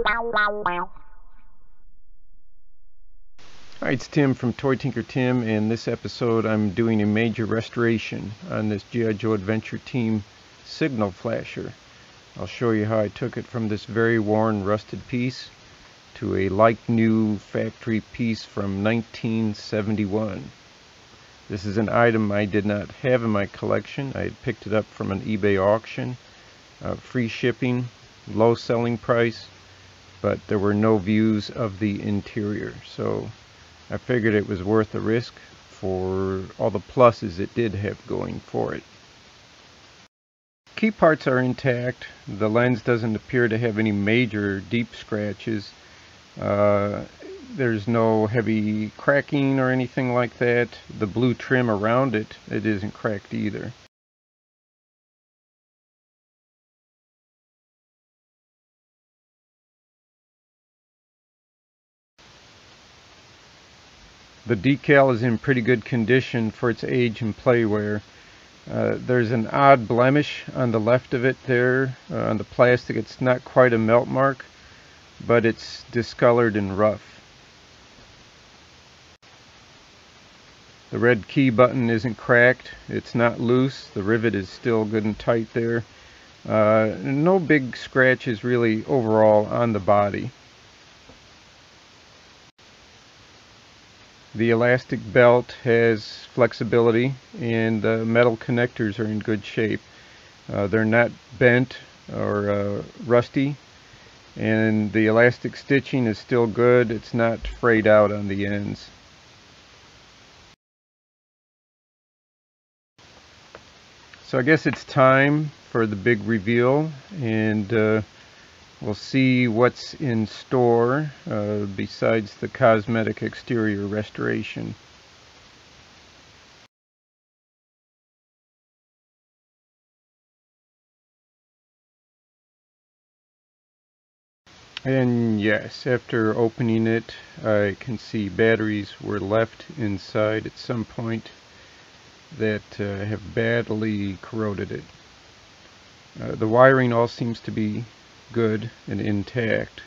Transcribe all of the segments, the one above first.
Hi, it's Tim from Toy Tinker Tim, and this episode I'm doing a major restoration on this G.I. Joe Adventure Team signal flasher. I'll show you how I took it from this very worn, rusted piece to a like-new factory piece from 1971. This is an item I did not have in my collection. I had picked it up from an eBay auction. Free shipping, low selling price, but there were no views of the interior, so I figured it was worth the risk for all the pluses it did have going for it. Key parts are intact. The lens doesn't appear to have any major deep scratches. There's no heavy cracking or anything like that. The blue trim around it isn't cracked either. The decal is in pretty good condition for its age and play wear. There's an odd blemish on the left of it there, on the plastic. It's not quite a melt mark, but it's discolored and rough. The red key button isn't cracked. It's not loose. The rivet is still good and tight there. No big scratches really overall on the body. The elastic belt has flexibility, and the metal connectors are in good shape. They're not bent or rusty, and the elastic stitching is still good. It's not frayed out on the ends. So I guess it's time for the big reveal, and we'll see what's in store besides the cosmetic exterior restoration. And yes, after opening it, I can see batteries were left inside at some point that have badly corroded it. The wiring all seems to be good and intact.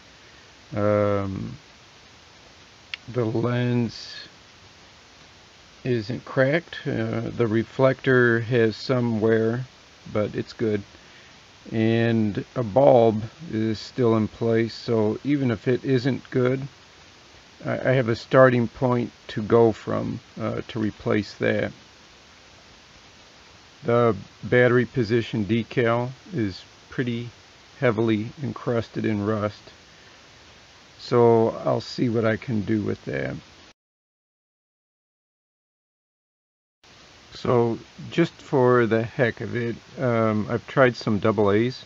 The lens isn't cracked. The reflector has some wear, but it's good. And a bulb is still in place, so even if it isn't good, I have a starting point to go from to replace that. The battery position decal is pretty heavily encrusted in rust, so I'll see what I can do with that. So just for the heck of it, I've tried some double A's,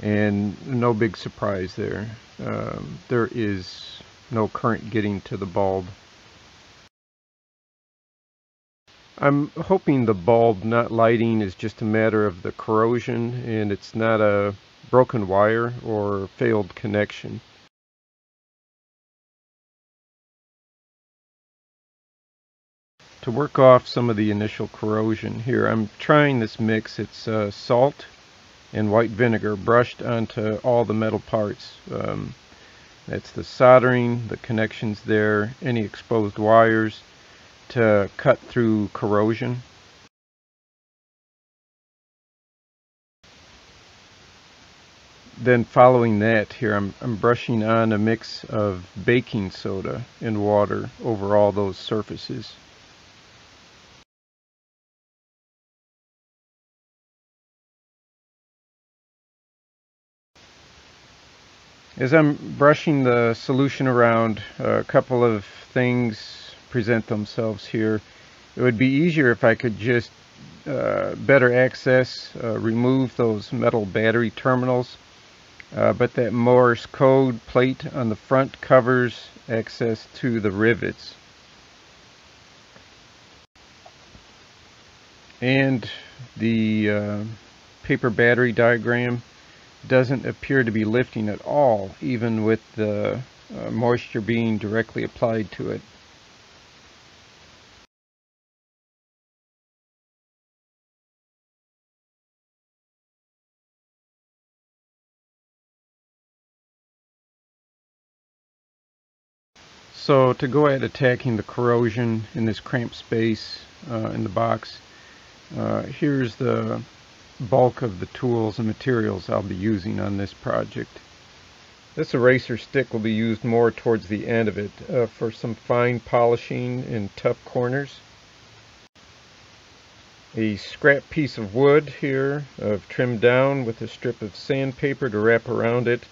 and no big surprise there. There is no current getting to the bulb. I'm hoping the bulb not lighting is just a matter of the corrosion, and it's not a broken wire or failed connection. To work off some of the initial corrosion here, I'm trying this mix. It's salt and white vinegar brushed onto all the metal parts. That's the soldering, the connections there, any exposed wires, to cut through corrosion. Then following that here, I'm brushing on a mix of baking soda and water over all those surfaces. As I'm brushing the solution around, a couple of things present themselves here. It would be easier if I could just better access, remove those metal battery terminals, but that Morse code plate on the front covers access to the rivets. And the paper battery diagram doesn't appear to be lifting at all, even with the moisture being directly applied to it. So to go at attacking the corrosion in this cramped space in the box, here's the bulk of the tools and materials I'll be using on this project. This eraser stick will be used more towards the end of it for some fine polishing in tough corners. A scrap piece of wood here I've trimmed down with a strip of sandpaper to wrap around it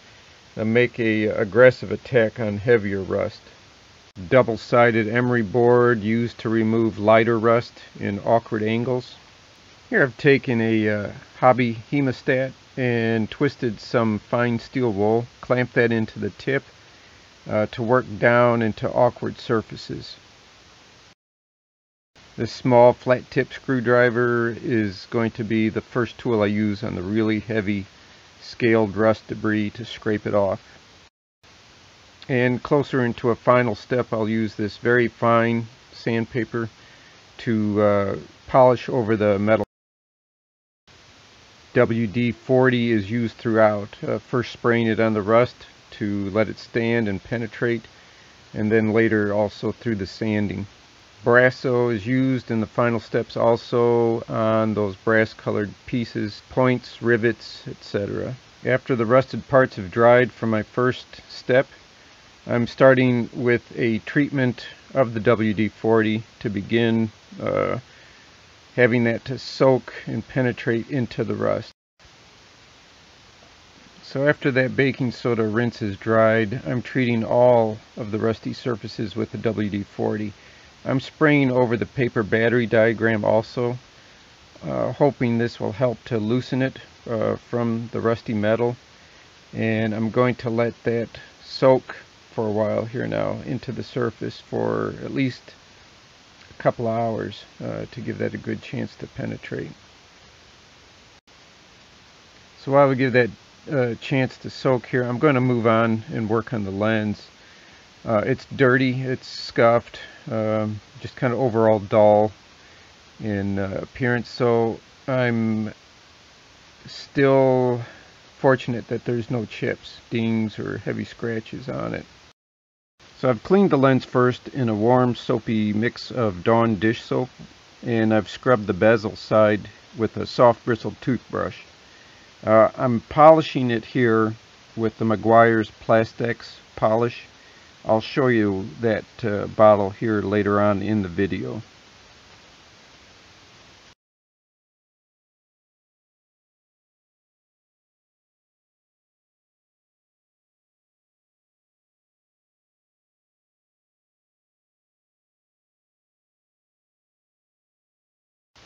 and make a aggressive attack on heavier rust. Double-sided emery board used to remove lighter rust in awkward angles. Here I've taken a hobby hemostat and twisted some fine steel wool, clamped that into the tip to work down into awkward surfaces. This small flat tip screwdriver is going to be the first tool I use on the really heavy scaled rust debris to scrape it off. And closer into a final step, I'll use this very fine sandpaper to polish over the metal. WD-40 is used throughout, first spraying it on the rust to let it stand and penetrate, and then later also through the sanding. Brasso is used in the final steps also on those brass colored pieces, points, rivets, etc. After the rusted parts have dried from my first step, I'm starting with a treatment of the WD-40 to begin having that to soak and penetrate into the rust. So after that baking soda rinse is dried, I'm treating all of the rusty surfaces with the WD-40. I'm spraying over the paper battery diagram also, hoping this will help to loosen it from the rusty metal. And I'm going to let that soak for a while here now into the surface for at least a couple of hours to give that a good chance to penetrate. So while we give that chance to soak here, I'm going to move on and work on the lens. It's dirty, it's scuffed, just kind of overall dull in appearance, so I'm still fortunate that there's no chips, dings, or heavy scratches on it. So I've cleaned the lens first in a warm soapy mix of Dawn dish soap, and I've scrubbed the bezel side with a soft bristled toothbrush. I'm polishing it here with the Meguiar's Plastex polish. I'll show you that bottle here later on in the video.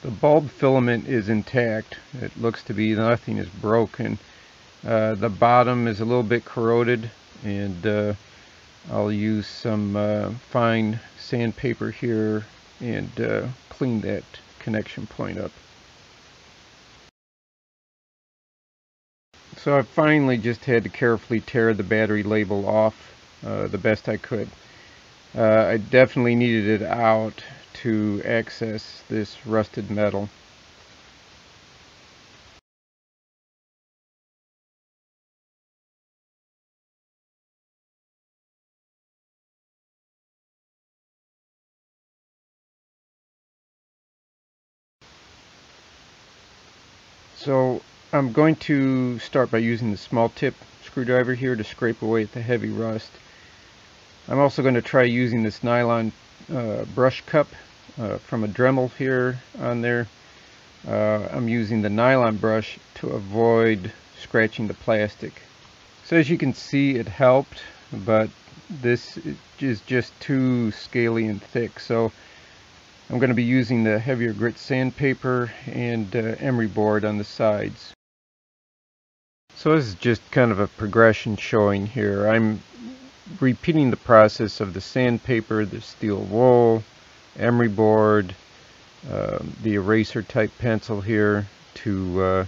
The bulb filament is intact. It looks to be nothing is broken. The bottom is a little bit corroded, and I'll use some fine sandpaper here and clean that connection point up. So I finally just had to carefully tear the battery label off the best I could. I definitely needed it out to access this rusted metal. So I'm going to start by using the small tip screwdriver here to scrape away at the heavy rust. I'm also going to try using this nylon brush cup from a Dremel here on there. I'm using the nylon brush to avoid scratching the plastic. So as you can see, it helped, but this is just too scaly and thick, so I'm going to be using the heavier grit sandpaper and emery board on the sides. So this is just kind of a progression showing here. I'm repeating the process of the sandpaper, the steel wool, emery board, the eraser type pencil here to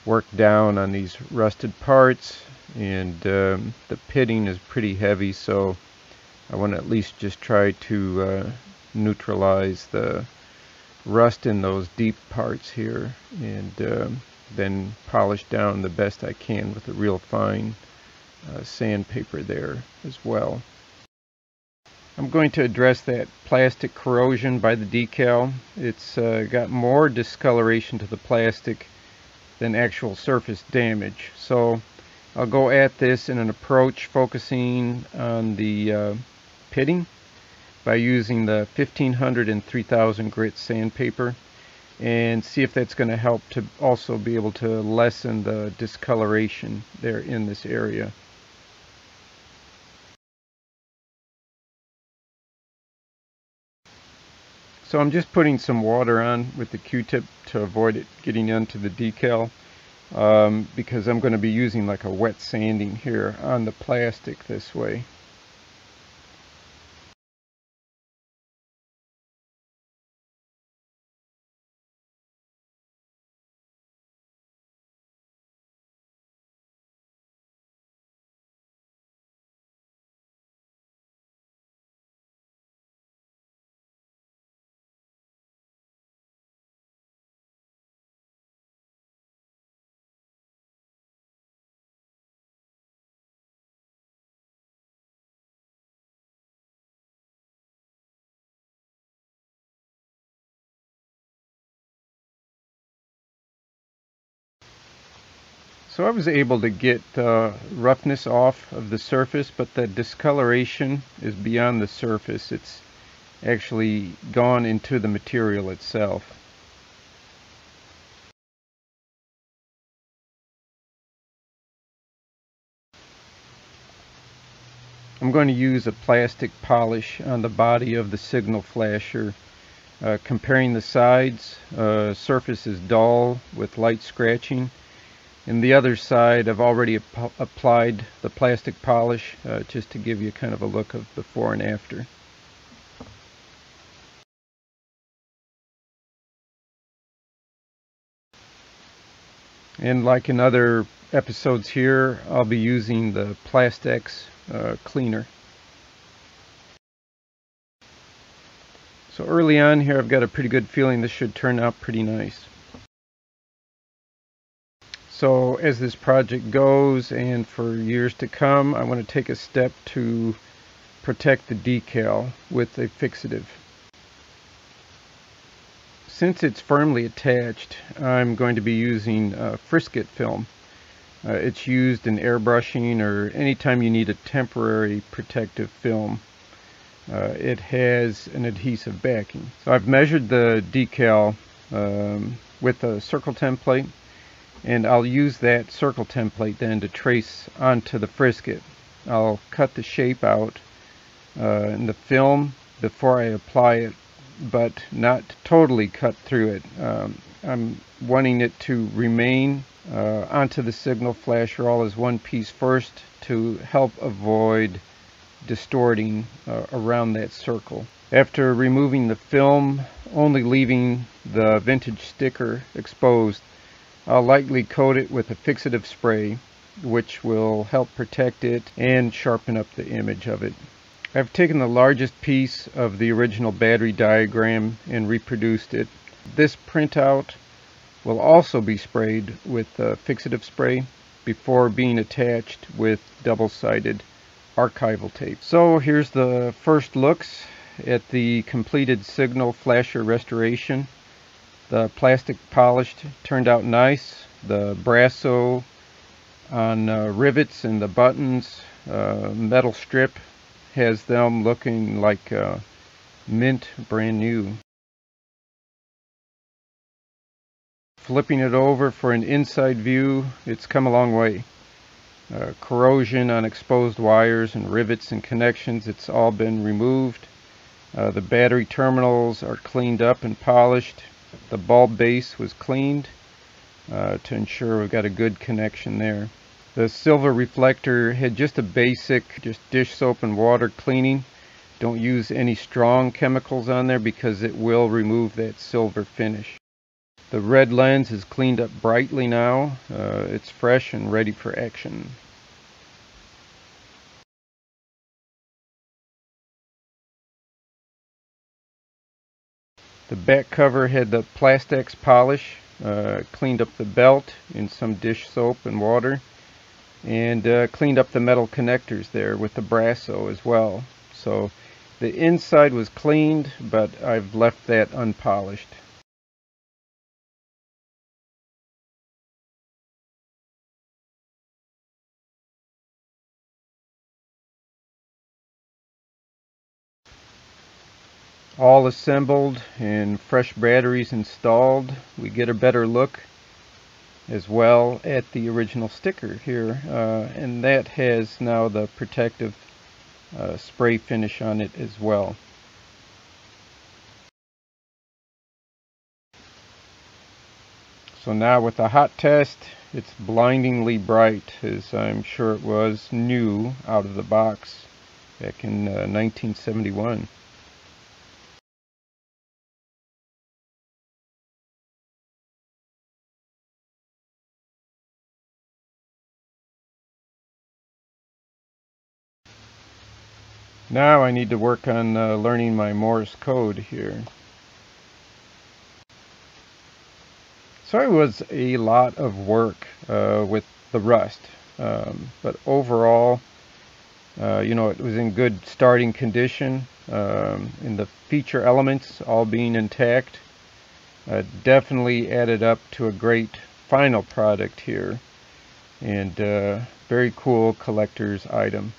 work down on these rusted parts, and the pitting is pretty heavy, so I want to at least just try to neutralize the rust in those deep parts here, and then polish down the best I can with a real fine sandpaper there as well. I'm going to address that plastic corrosion by the decal. It's got more discoloration to the plastic than actual surface damage. So I'll go at this in an approach focusing on the pitting by using the 1500 and 3000 grit sandpaper, and see if that's going to help to also be able to lessen the discoloration there in this area. So I'm just putting some water on with the Q-tip to avoid it getting into the decal, because I'm going to be using like a wet sanding here on the plastic this way. So I was able to get roughness off of the surface, but the discoloration is beyond the surface. It's actually gone into the material itself. I'm going to use a plastic polish on the body of the signal flasher. Comparing the sides, surface is dull with light scratching. And the other side, I've already applied the plastic polish just to give you kind of a look of before and after. And like in other episodes here, I'll be using the Plastex cleaner. So early on here, I've got a pretty good feeling this should turn out pretty nice. So as this project goes, and for years to come, I want to take a step to protect the decal with a fixative. Since it's firmly attached, I'm going to be using frisket film. It's used in airbrushing or anytime you need a temporary protective film. It has an adhesive backing. So I've measured the decal with a circle template, and I'll use that circle template then to trace onto the frisket. I'll cut the shape out in the film before I apply it, but not totally cut through it. I'm wanting it to remain onto the signal flasher all as one piece first to help avoid distorting around that circle. After removing the film, only leaving the vintage sticker exposed, I'll lightly coat it with a fixative spray, which will help protect it and sharpen up the image of it. I've taken the largest piece of the original battery diagram and reproduced it. This printout will also be sprayed with fixative spray before being attached with double-sided archival tape. So here's the first looks at the completed signal flasher restoration. The plastic polished turned out nice. The brasso on rivets and the buttons, metal strip, has them looking like mint brand new. Flipping it over for an inside view, it's come a long way. Corrosion on exposed wires and rivets and connections, it's all been removed. The battery terminals are cleaned up and polished. The bulb base was cleaned to ensure we've got a good connection there. The silver reflector had just a basic, just dish soap and water cleaning. Don't use any strong chemicals on there because it will remove that silver finish. The red lens is cleaned up brightly now. It's fresh and ready for action. The back cover had the Plastex polish, cleaned up the belt in some dish soap and water, and cleaned up the metal connectors there with the brasso as well. So The inside was cleaned, but I've left that unpolished. All assembled and fresh batteries installed, we get a better look as well at the original sticker here, and that has now the protective spray finish on it as well. So now with the hot test, it's blindingly bright, as I'm sure it was new out of the box back in 1971. Now I need to work on learning my Morse code here. So it was a lot of work with the rust, but overall, it was in good starting condition, and the feature elements all being intact. Definitely added up to a great final product here, and very cool collector's item.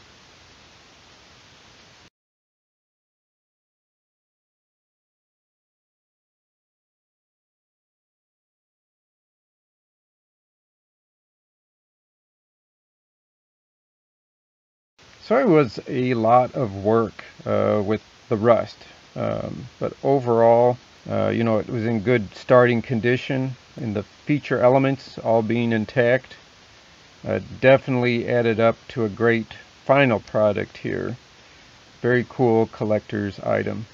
So it was a lot of work with the rust, but overall, it was in good starting condition, and the feature elements all being intact. Definitely added up to a great final product here. Very cool collector's item.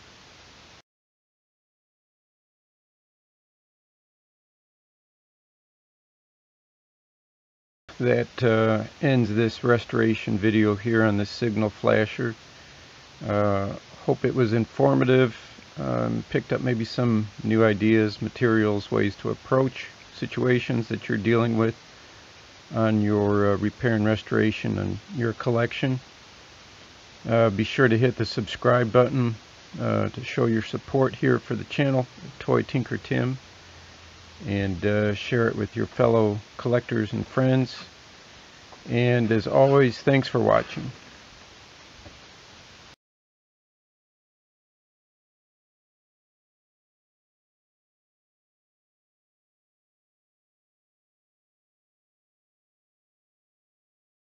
That ends this restoration video here on the signal flasher. Hope it was informative. Picked up maybe some new ideas, materials, ways to approach situations that you're dealing with on your repair and restoration and your collection. Be sure to hit the subscribe button to show your support here for the channel, Toy Tinker Tim, and share it with your fellow collectors and friends. And as always, thanks for watching.